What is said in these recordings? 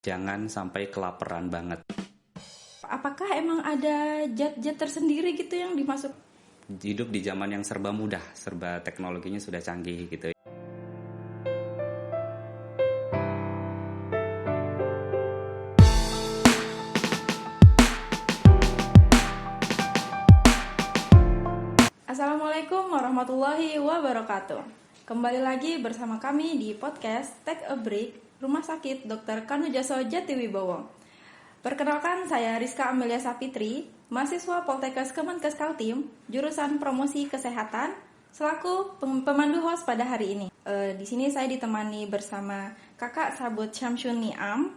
Jangan sampai kelaparan banget. Apakah emang ada zat-zat tersendiri gitu yang dimasuk? Hidup di zaman yang serba mudah, serba teknologinya sudah canggih gitu. Assalamualaikum warahmatullahi wabarakatuh. Kembali lagi bersama kami di podcast Take a Break, Rumah Sakit Dr. Kanujaso Jatiwibowo. Perkenalkan, saya Rizka Amelia Sapitri, mahasiswa Poltekkes Kemenkes Kaltim, jurusan Promosi Kesehatan, selaku pemandu host pada hari ini. Di sini saya ditemani bersama Kakak Sabut Syamsun Niam.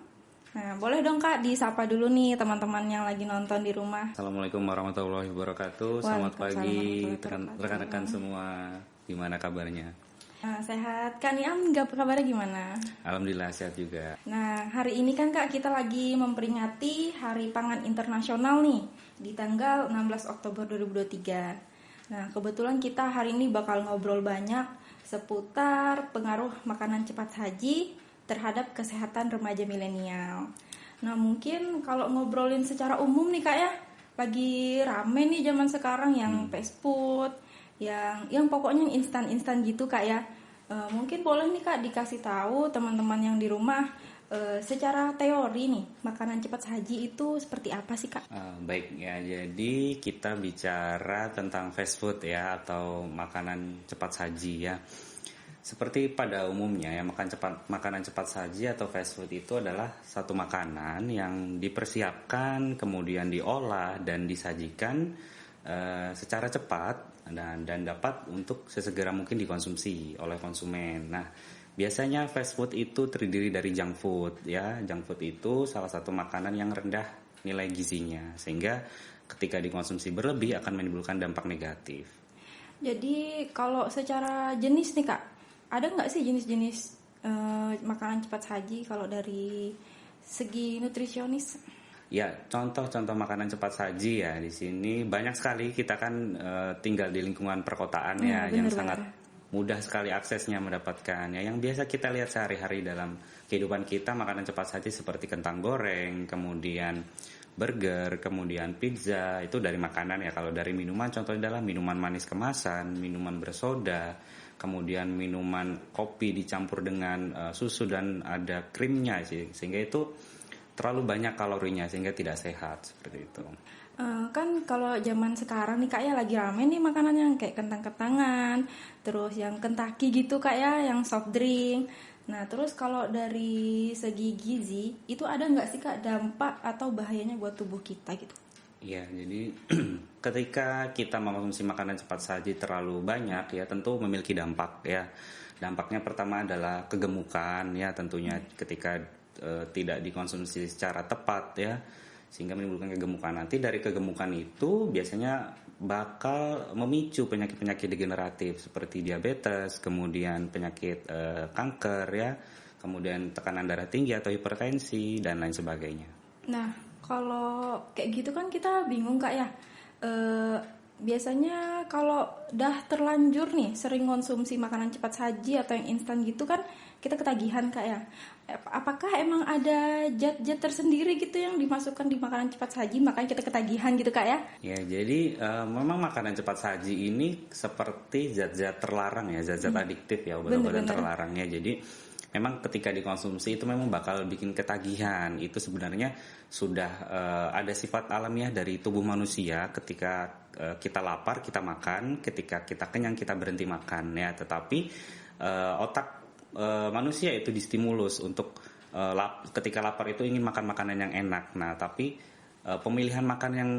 Nah, boleh dong Kak disapa dulu nih teman-teman yang lagi nonton di rumah. Assalamualaikum warahmatullahi wabarakatuh. Selamat pagi rekan-rekan semua. Gimana kabarnya? Sehat. Kak Niam, kabarnya gimana? Alhamdulillah sehat juga. Nah, hari ini kan Kak kita lagi memperingati Hari Pangan Internasional nih di tanggal 16 Oktober 2023. Nah, kebetulan kita hari ini bakal ngobrol banyak seputar pengaruh makanan cepat saji terhadap kesehatan remaja milenial. Nah, mungkin kalau ngobrolin secara umum nih Kak ya, lagi rame nih zaman sekarang yang fast food, yang pokoknya yang instan-instan gitu Kak ya. Mungkin boleh nih Kak dikasih tahu teman-teman yang di rumah secara teori nih makanan cepat saji itu seperti apa sih Kak? Baik ya, jadi kita bicara tentang fast food ya atau makanan cepat saji ya. Seperti pada umumnya ya, makanan cepat saji atau fast food itu adalah satu makanan yang dipersiapkan, kemudian diolah dan disajikan secara cepat dan dapat untuk sesegera mungkin dikonsumsi oleh konsumen. Nah, biasanya fast food itu terdiri dari junk food ya. Junk food itu salah satu makanan yang rendah nilai gizinya, sehingga ketika dikonsumsi berlebih akan menimbulkan dampak negatif. Jadi kalau secara jenis nih Kak, ada nggak sih jenis-jenis makanan cepat saji kalau dari segi nutrisionis? Ya, contoh-contoh makanan cepat saji ya di sini banyak sekali. Kita kan tinggal di lingkungan perkotaan ya, yang sangat mudah sekali aksesnya mendapatkan. Ya, yang biasa kita lihat sehari-hari dalam kehidupan kita, makanan cepat saji seperti kentang goreng, kemudian burger, kemudian pizza, itu dari makanan ya. Kalau dari minuman, contohnya adalah minuman manis kemasan, minuman bersoda, kemudian minuman kopi dicampur dengan susu dan ada krimnya sih, sehingga itu terlalu banyak kalorinya sehingga tidak sehat seperti itu. Kan kalau zaman sekarang nih Kak ya lagi rame nih makanan yang kayak kentang-kentangan, terus yang Kentucky gitu Kak ya, yang soft drink. Nah terus kalau dari segi gizi itu ada nggak sih Kak dampak atau bahayanya buat tubuh kita gitu? Iya, jadi ketika kita mengonsumsi makanan cepat saji terlalu banyak ya tentu memiliki dampak ya. Dampaknya pertama adalah kegemukan ya tentunya ketika tidak dikonsumsi secara tepat ya, sehingga menimbulkan kegemukan. Nanti dari kegemukan itu biasanya bakal memicu penyakit-penyakit degeneratif seperti diabetes, kemudian penyakit kanker ya, kemudian tekanan darah tinggi atau hipertensi dan lain sebagainya. Nah, kalau kayak gitu kan kita bingung Kak ya. Biasanya kalau dah terlanjur nih sering konsumsi makanan cepat saji atau yang instan gitu kan kita ketagihan Kak ya. Apakah emang ada zat-zat tersendiri gitu yang dimasukkan di makanan cepat saji makanya kita ketagihan gitu Kak ya? Ya, jadi memang makanan cepat saji ini seperti zat-zat terlarang ya, zat-zat adiktif ya, obat-obatan terlarang ya. Jadi memang ketika dikonsumsi itu memang bakal bikin ketagihan. Itu sebenarnya sudah ada sifat alamiah dari tubuh manusia. Ketika kita lapar kita makan, ketika kita kenyang kita berhenti makan ya. Tetapi otak manusia itu distimulus untuk ketika lapar itu ingin makan makanan yang enak. Nah, tapi pemilihan makan yang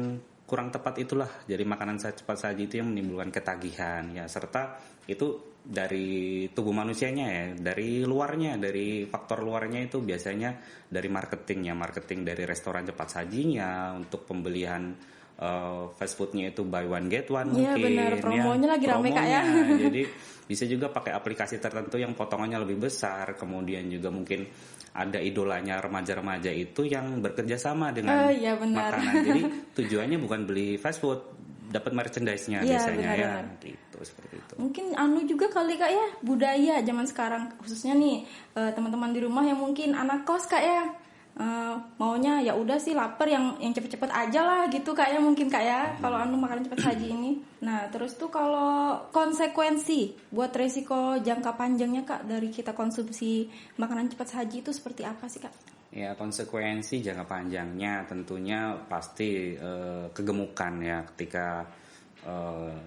kurang tepat itulah jadi makanan cepat saji itu yang menimbulkan ketagihan ya, serta itu dari tubuh manusianya ya, dari luarnya, dari faktor luarnya itu biasanya dari marketing dari restoran cepat sajinya untuk pembelian fast foodnya itu buy one get one mungkin. Iya benar, promonya lagi rame Kak ya. Jadi bisa juga pakai aplikasi tertentu yang potongannya lebih besar, kemudian juga mungkin ada idolanya remaja-remaja itu yang bekerja sama dengan makanan. Jadi tujuannya bukan beli fast food, dapat merchandise-nya biasanya benar. Gitu seperti itu. Mungkin juga kali Kak ya, budaya zaman sekarang khususnya nih teman-teman di rumah yang mungkin anak kos Kak ya. maunya ya udah sih lapar yang cepet-cepet aja lah gitu Kak ya, mungkin Kak ya kalau makanan cepat saji ini. Nah terus tuh kalau konsekuensi buat resiko jangka panjangnya Kak dari kita konsumsi makanan cepat saji itu seperti apa sih Kak? Ya, konsekuensi jangka panjangnya tentunya pasti kegemukan ya, ketika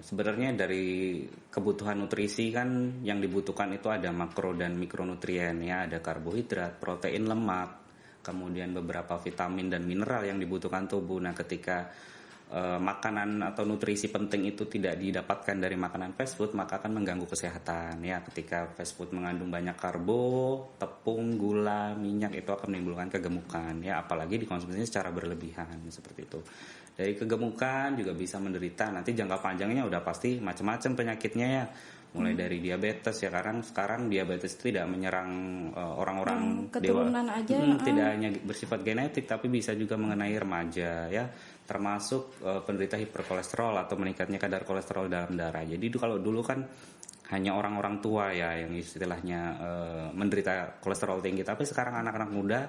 sebenarnya dari kebutuhan nutrisi kan yang dibutuhkan itu ada makro dan mikronutrien ya, ada karbohidrat, protein, lemak, kemudian beberapa vitamin dan mineral yang dibutuhkan tubuh. Nah, ketika makanan atau nutrisi penting itu tidak didapatkan dari makanan fast food, maka akan mengganggu kesehatan ya. Ketika fast food mengandung banyak karbo, tepung, gula, minyak, itu akan menimbulkan kegemukan ya, apalagi dikonsumsinya secara berlebihan seperti itu. Dari kegemukan juga bisa menderita nanti jangka panjangnya udah pasti macam-macam penyakitnya ya. Mulai dari diabetes ya, karena sekarang diabetes itu tidak menyerang orang-orang keturunan aja, tidak hanya bersifat genetik tapi bisa juga mengenai remaja ya, termasuk penderita hiperkolesterol atau meningkatnya kadar kolesterol dalam darah. Jadi kalau dulu kan hanya orang-orang tua ya yang istilahnya menderita kolesterol tinggi, tapi sekarang anak-anak muda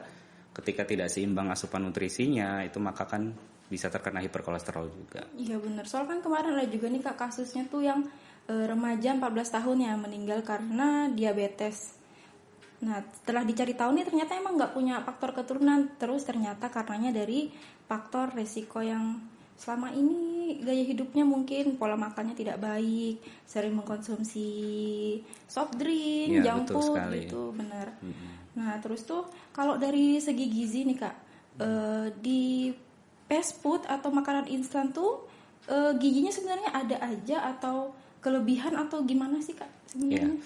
ketika tidak seimbang asupan nutrisinya itu maka kan bisa terkena hiperkolesterol juga. Iya benar, soalnya kan kemarin ada juga nih Kak kasusnya tuh yang remaja 14 tahun ya meninggal karena diabetes. Nah setelah dicari tahu nih ternyata emang nggak punya faktor keturunan, terus ternyata karenanya dari faktor resiko yang selama ini gaya hidupnya mungkin pola makannya tidak baik, sering mengkonsumsi soft drink, Ya, junk betul food sekali. gitu, benar. Nah terus tuh kalau dari segi gizi nih Kak, di fast food atau makanan instan tuh gizinya sebenarnya ada aja atau kelebihan atau gimana sih Kak Ya, sebenarnya?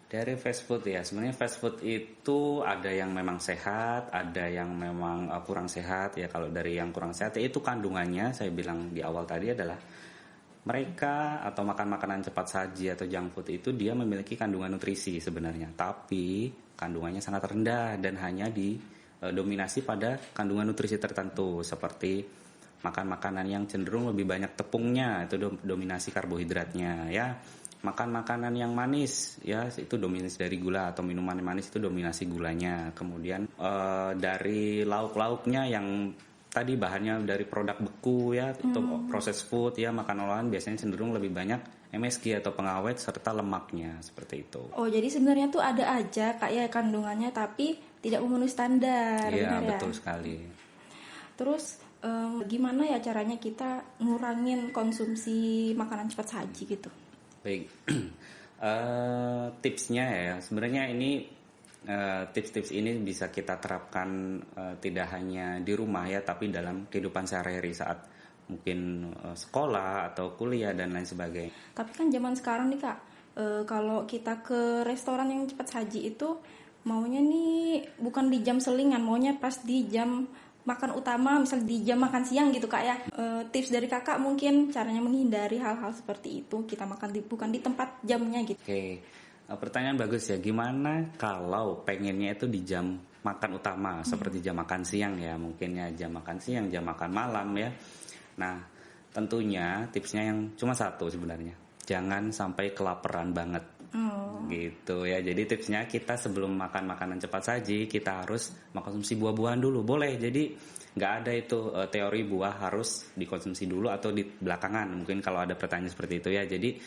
dari fast food ya, sebenarnya fast food itu ada yang memang sehat, ada yang memang kurang sehat ya. Kalau dari yang kurang sehat ya itu kandungannya, saya bilang di awal tadi adalah mereka atau makan makanan cepat saji atau junk food itu dia memiliki kandungan nutrisi sebenarnya, tapi kandungannya sangat rendah dan hanya didominasi pada kandungan nutrisi tertentu, seperti makan makanan yang cenderung lebih banyak tepungnya, itu dominasi karbohidratnya ya. Makan makanan yang manis ya, itu dominasi dari gula, atau minuman manis itu dominasi gulanya. Kemudian dari lauk-lauknya yang tadi bahannya dari produk beku ya, itu proses food ya, makan olahan biasanya cenderung lebih banyak MSG atau pengawet serta lemaknya, seperti itu. Oh jadi sebenarnya tuh ada aja Kak ya kandungannya tapi tidak memenuhi standar, Iya, benar ya? betul sekali. Terus gimana ya caranya kita ngurangin konsumsi makanan cepat saji gitu? Baik, tipsnya ya, sebenarnya ini tips-tips ini bisa kita terapkan tidak hanya di rumah ya, tapi dalam kehidupan sehari-hari saat mungkin sekolah atau kuliah dan lain sebagainya. Tapi kan zaman sekarang nih Kak, kalau kita ke restoran yang cepat saji itu maunya nih bukan di jam selingan, maunya pas di jam makan utama, misal di jam makan siang gitu Kak ya. Tips dari Kakak mungkin caranya menghindari hal-hal seperti itu, kita makan bukan di tempat jamnya gitu. Oke, pertanyaan bagus ya. Gimana kalau pengennya itu di jam makan utama, seperti jam makan siang ya, mungkin ya jam makan siang, jam makan malam ya. Nah, tentunya tipsnya yang cuma satu sebenarnya, jangan sampai kelaparan banget. Gitu ya. Jadi tipsnya kita sebelum makan makanan cepat saji kita harus mengkonsumsi buah-buahan dulu, boleh. Jadi nggak ada itu teori buah harus dikonsumsi dulu atau di belakangan, mungkin kalau ada pertanyaan seperti itu ya. Jadi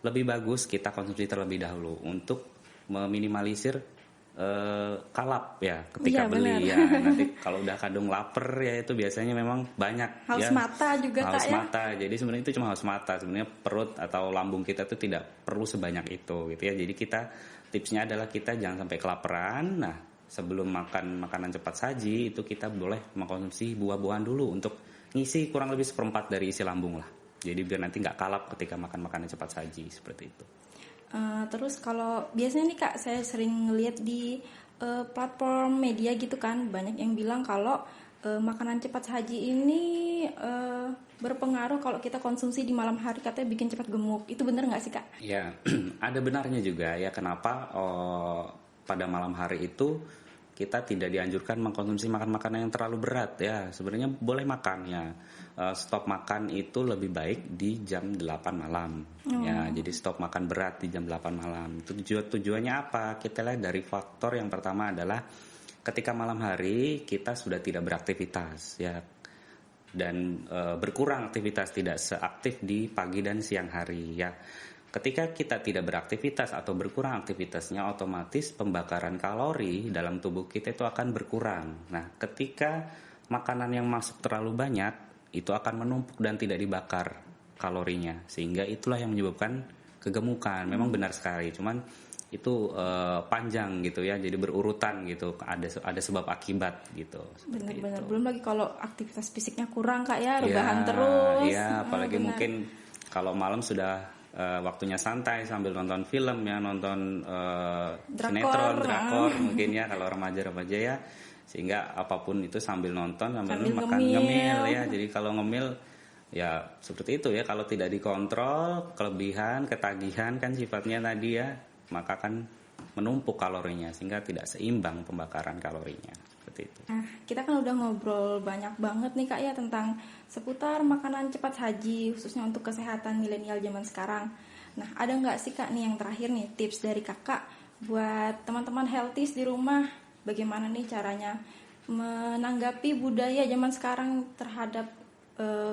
lebih bagus kita konsumsi terlebih dahulu untuk meminimalisir kalap ya ketika Iya, beli benar. ya. Nanti kalau udah kadung lapar ya itu biasanya memang banyak Haus ya. mata juga Haus Kak ya. mata. Jadi sebenarnya itu cuma haus mata. Sebenarnya perut atau lambung kita tuh tidak perlu sebanyak itu gitu ya. Jadi kita tipsnya adalah kita jangan sampai kelaparan. Nah, sebelum makan makanan cepat saji itu kita boleh mengkonsumsi buah-buahan dulu untuk ngisi kurang lebih 1/4 dari isi lambung lah. Jadi biar nanti nggak kalap ketika makan makanan cepat saji seperti itu. Terus kalau biasanya nih Kak, saya sering ngeliat di platform media gitu kan, banyak yang bilang kalau makanan cepat saji ini berpengaruh kalau kita konsumsi di malam hari, katanya bikin cepat gemuk. Itu benar nggak sih Kak? Ya, ada benarnya juga ya. Kenapa pada malam hari itu kita tidak dianjurkan mengkonsumsi makan-makanan yang terlalu berat ya. Sebenarnya boleh makan ya. Stop makan itu lebih baik di jam 8 malam. Ya, jadi stop makan berat di jam 8 malam. Itu tujuannya apa? Kita lihat dari faktor yang pertama adalah ketika malam hari kita sudah tidak beraktivitas ya, dan berkurang aktivitas, tidak seaktif di pagi dan siang hari ya. Ketika kita tidak beraktivitas atau berkurang aktivitasnya, otomatis pembakaran kalori dalam tubuh kita itu akan berkurang. Nah, ketika makanan yang masuk terlalu banyak, itu akan menumpuk dan tidak dibakar kalorinya, sehingga itulah yang menyebabkan kegemukan. Memang benar sekali, cuman itu panjang gitu ya, jadi berurutan gitu, ada sebab akibat gitu. Benar-benar, belum lagi kalau aktivitas fisiknya kurang Kak ya, rebahan terus. Iya, apalagi mungkin kalau malam sudah waktunya santai sambil nonton film ya, nonton sinetron, drakor mungkin ya kalau remaja-remaja ya, sehingga apapun itu sambil nonton sambil makan ngemil ya. Jadi kalau ngemil ya seperti itu ya, kalau tidak dikontrol, kelebihan, ketagihan kan sifatnya tadi ya, maka kan menumpuk kalorinya sehingga tidak seimbang pembakaran kalorinya. Seperti itu. Nah, kita kan udah ngobrol banyak banget nih Kak ya tentang seputar makanan cepat saji, khususnya untuk kesehatan milenial zaman sekarang. Nah, ada nggak sih Kak nih yang terakhir nih tips dari Kakak buat teman-teman healthies di rumah, bagaimana nih caranya menanggapi budaya zaman sekarang terhadap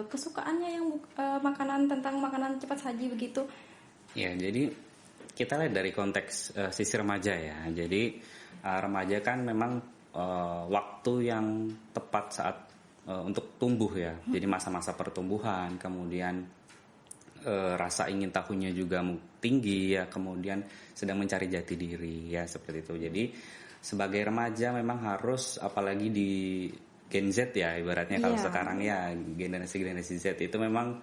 kesukaannya yang makanan, tentang makanan cepat saji begitu? Ya, jadi kita lihat dari konteks sisi remaja ya. Jadi remaja kan memang waktu yang tepat saat untuk tumbuh ya. Jadi masa-masa pertumbuhan, kemudian rasa ingin tahunya juga tinggi ya, kemudian sedang mencari jati diri ya, seperti itu. Jadi sebagai remaja memang harus, apalagi di Gen Z ya ibaratnya kalau sekarang ya, generasi Z itu memang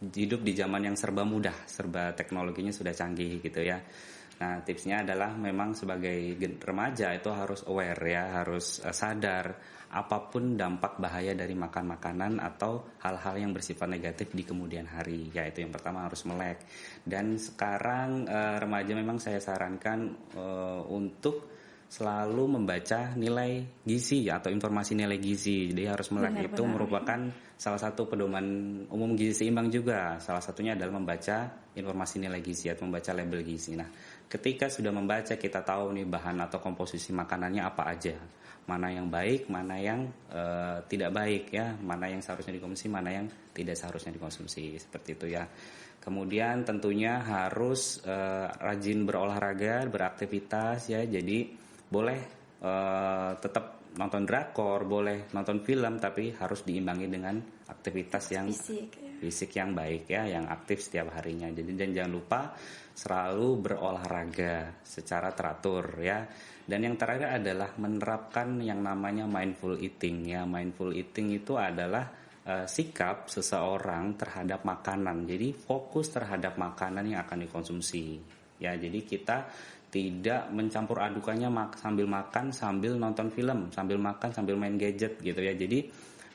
hidup di zaman yang serba mudah, serba teknologinya sudah canggih gitu ya. Nah, tipsnya adalah memang sebagai remaja itu harus aware ya, harus sadar apapun dampak bahaya dari makan makanan atau hal-hal yang bersifat negatif di kemudian hari. Ya, itu yang pertama, harus melek. Dan sekarang remaja memang saya sarankan untuk selalu membaca nilai gizi atau informasi nilai gizi. Jadi harus melek. Itu merupakan salah satu pedoman umum gizi seimbang juga. Salah satunya adalah membaca informasi nilai gizi atau membaca label gizi. Nah, ketika sudah membaca, kita tahu nih bahan atau komposisi makanannya apa aja, mana yang baik, mana yang tidak baik ya, mana yang seharusnya dikonsumsi, mana yang tidak seharusnya dikonsumsi, seperti itu ya. Kemudian tentunya harus rajin berolahraga, beraktivitas ya. Jadi boleh tetap nonton drakor, boleh nonton film, tapi harus diimbangi dengan aktivitas yang fisik yang baik ya, yang aktif setiap harinya. Jadi dan jangan lupa selalu berolahraga secara teratur ya. Dan yang terakhir adalah menerapkan yang namanya mindful eating ya. Mindful eating itu adalah sikap seseorang terhadap makanan. Jadi fokus terhadap makanan yang akan dikonsumsi. Ya, jadi kita tidak mencampur adukannya sambil makan, sambil nonton film, sambil makan, sambil main gadget gitu ya. Jadi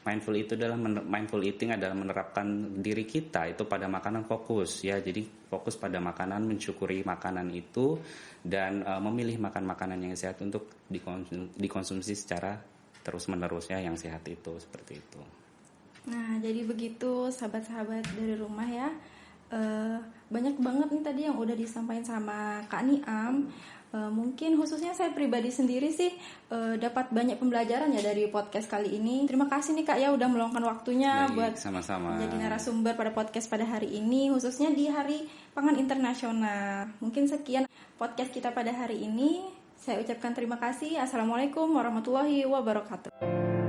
mindful eating adalah menerapkan diri kita itu pada makanan fokus ya. Jadi fokus pada makanan, mensyukuri makanan itu, dan memilih makan makanan yang sehat untuk dikonsumsi secara terus-menerus ya, yang sehat itu, seperti itu. Nah, jadi begitu sahabat-sahabat dari rumah ya. Banyak banget nih tadi yang udah disampaikan sama Kak Niam. Mungkin khususnya saya pribadi sendiri sih dapat banyak pembelajaran ya dari podcast kali ini. Terima kasih nih Kak ya udah meluangkan waktunya buat sama-sama jadi narasumber pada podcast pada hari ini, khususnya di Hari Pangan Internasional. Mungkin sekian podcast kita pada hari ini. Saya ucapkan terima kasih. Assalamualaikum warahmatullahi wabarakatuh.